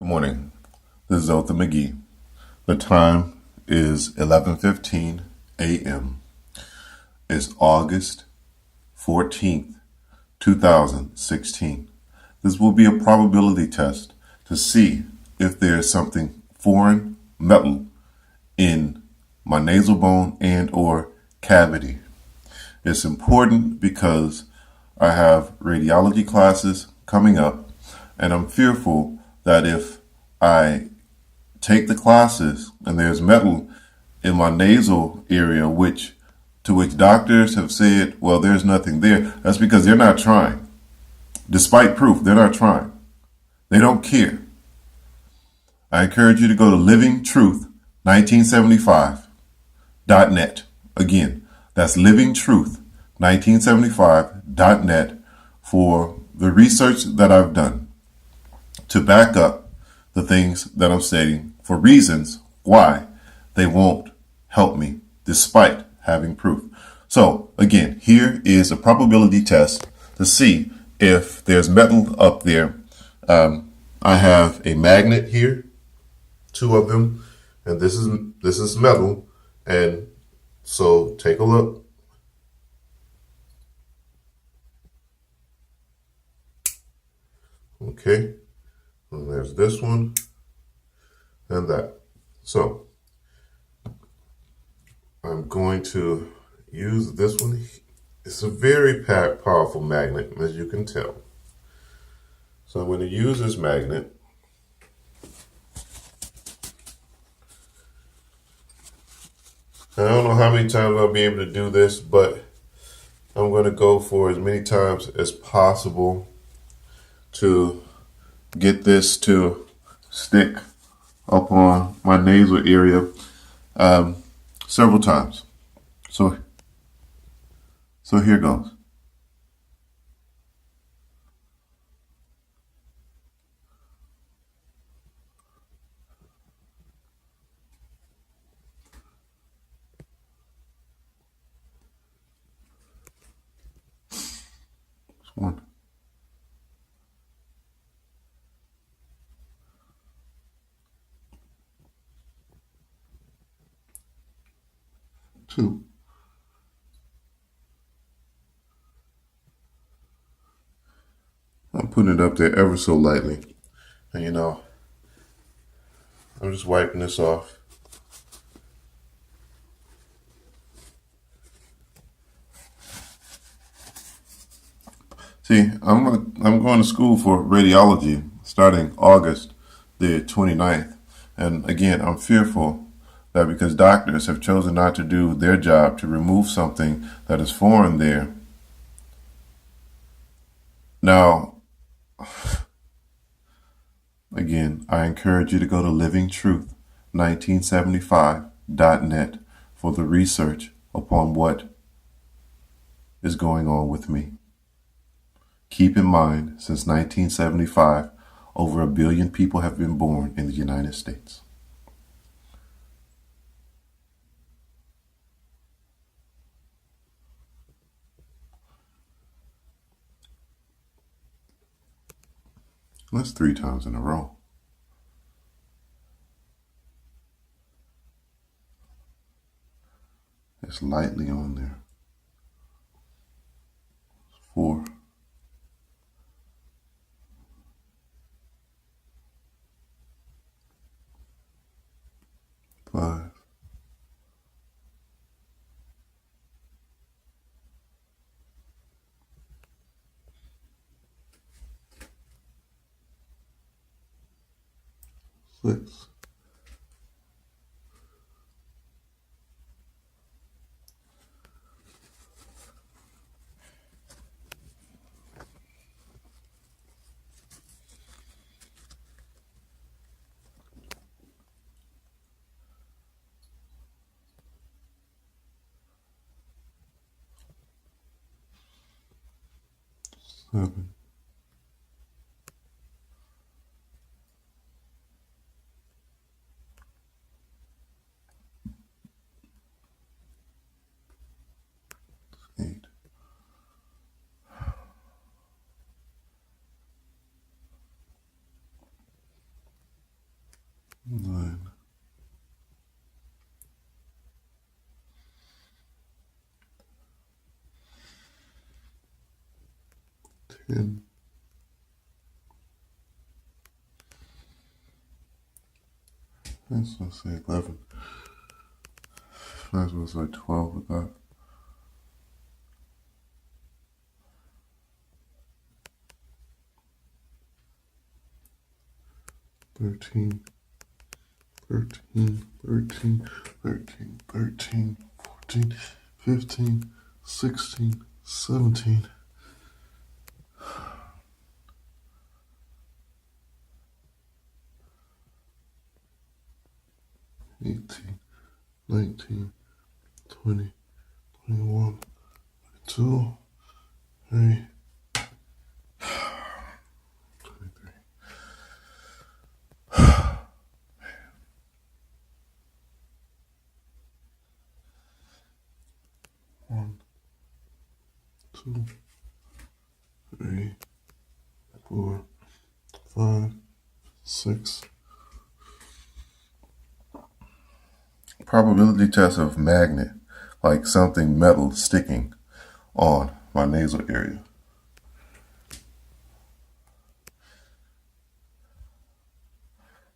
Good morning. This is Otha McGee. The time is 11:15 a.m. It's August 14th, 2016. This will be a probability test to see if there's something foreign metal in my nasal bone and or cavity. It's important because I have radiology classes coming up and I'm fearful that if I take the classes and there's metal in my nasal area, which doctors have said, well, there's nothing there. That's because they're not trying. Despite proof, they're not trying. They don't care. I encourage you to go to livingtruth1975.net. Again, that's livingtruth1975.net for the research that I've done to back up the things that I'm stating for reasons why they won't help me despite having proof. So again, here is a probability test to see if there's metal up there. I have a magnet here, two of them, and this is metal. And so take a look. Okay, and there's this one and that. So I'm going to use this one. It's a very powerful magnet, as you can tell. So I'm going to use this magnet. I don't know how many times I'll be able to do this, but I'm going to go for as many times as possible to get this to stick up on my nasal area several times. So here goes. One, two. I'm putting it up there ever so lightly. And I'm just wiping this off. See, I'm going to school for radiology starting August the 29th. And again, I'm fearful that because doctors have chosen not to do their job to remove something that is foreign there. Now, again, I encourage you to go to livingtruth1975.net for the research upon what is going on with me. Keep in mind, since 1975, over 1 billion people have been born in the United States. That's 3 times in a row. It's lightly on there. 4. 5. 6. 7. 8. 9, 10, let's say 11. Might as well say 12 with that. 13, 13, 13, 13, 13, 14, 15, 16, 17. 18, 19, 20, 21, 22, 23, 23. 1, 2, 3, 4, 5, 6. Probability test of magnet, like something metal sticking on my nasal area.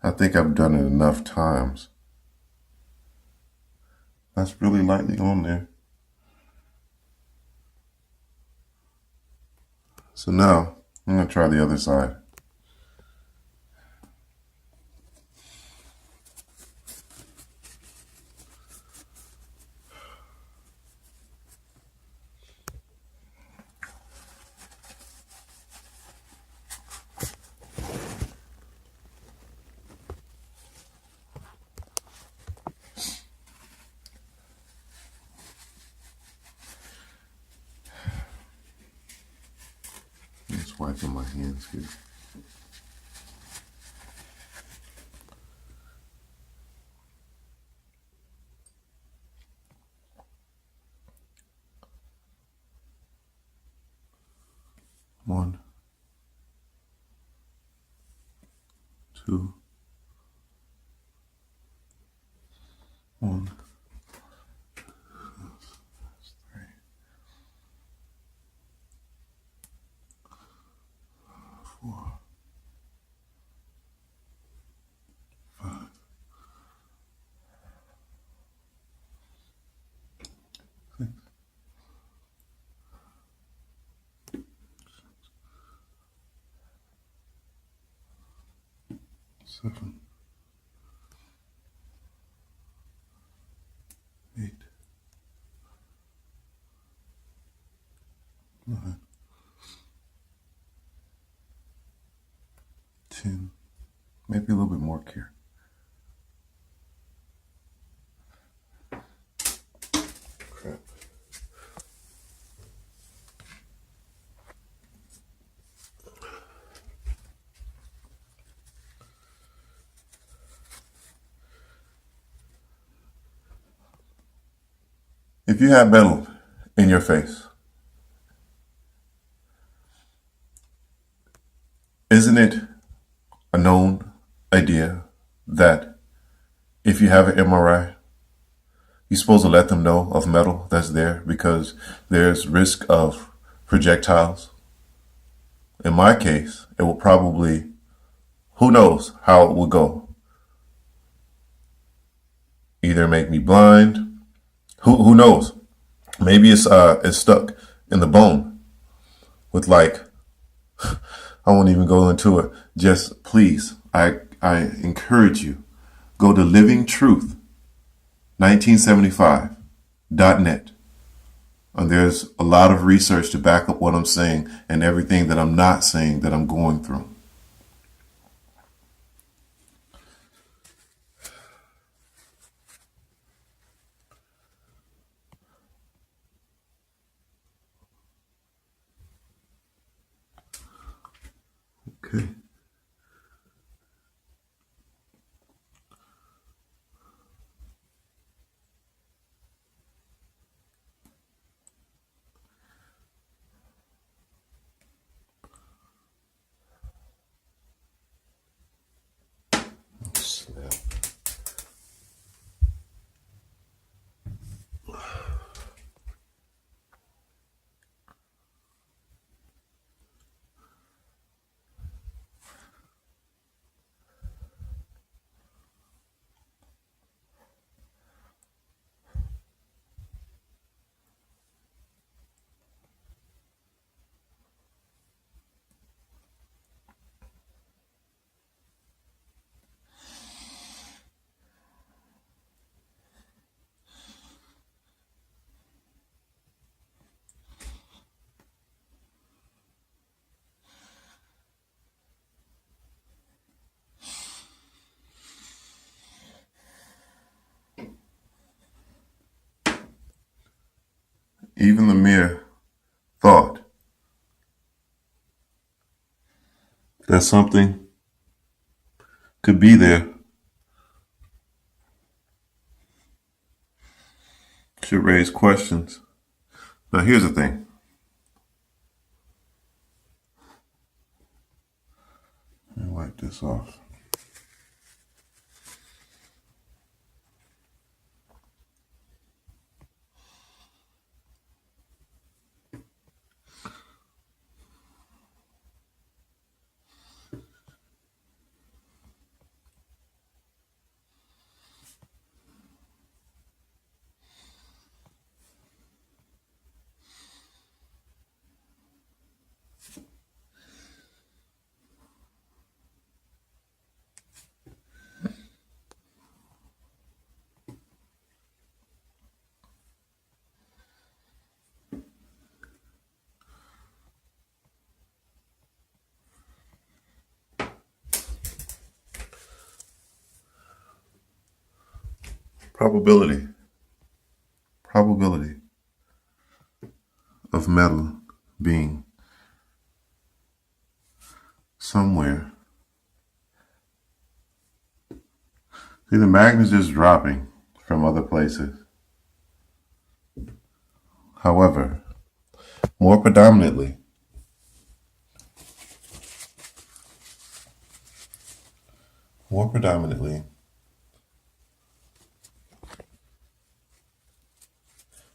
I think I've done it enough times. That's really lightly on there. So now I'm going to try the other side. Just wiping my hands here. One, 2, 1, 3, 4, 5, 6, 7, 8, 9, 10. Maybe a little bit more care. Crap. If you have metal in your face, isn't it a known idea that if you have an MRI, you're supposed to let them know of metal that's there because there's risk of projectiles? In my case, it will probably, who knows how it will go. Either make me blind, who knows? Maybe it's stuck in the bone with like, I won't even go into it. Just please, I encourage you, go to livingtruth1975.net. And there's a lot of research to back up what I'm saying and everything that I'm not saying that I'm going through. Okay. Let's see. now. Even the mere thought that something could be there should raise questions. Now, here's the thing. Let me wipe this off. Probability of metal being somewhere. See, the magnet's just dropping from other places. However, more predominantly,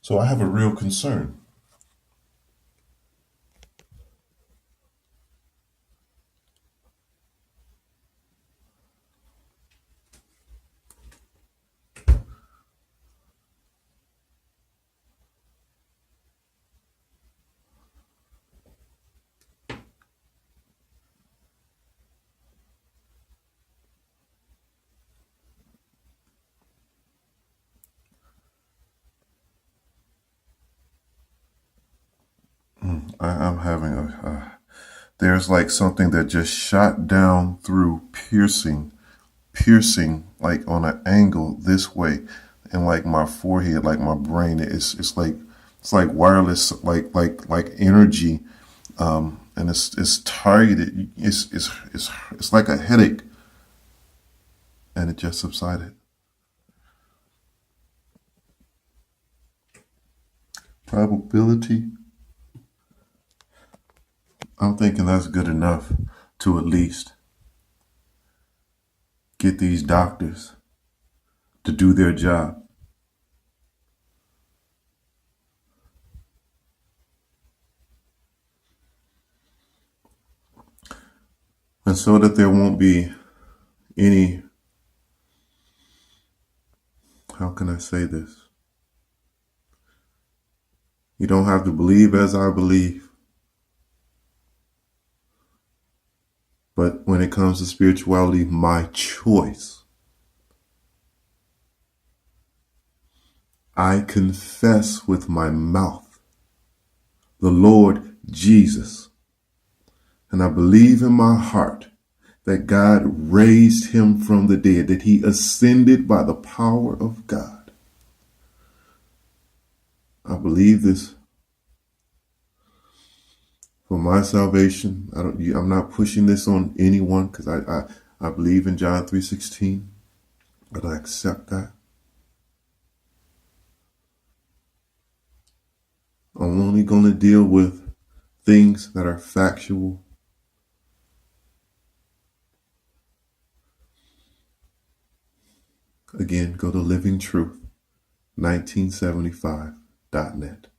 so I have a real concern. I'm having there's like something that just shot down through, piercing, like on an angle this way, and like my forehead, like my brain. It's like wireless, like energy, and it's targeted. It's like a headache, and it just subsided. Probability. I'm thinking that's good enough to at least get these doctors to do their job. And so that there won't be any, how can I say this? You don't have to believe as I believe. But when it comes to spirituality, my choice. I confess with my mouth the Lord Jesus, and I believe in my heart that God raised him from the dead, that he ascended by the power of God. I believe this for my salvation. I'm not pushing this on anyone, because I believe in John 3:16, but I accept that. I'm only going to deal with things that are factual. Again, go to livingtruth1975.net.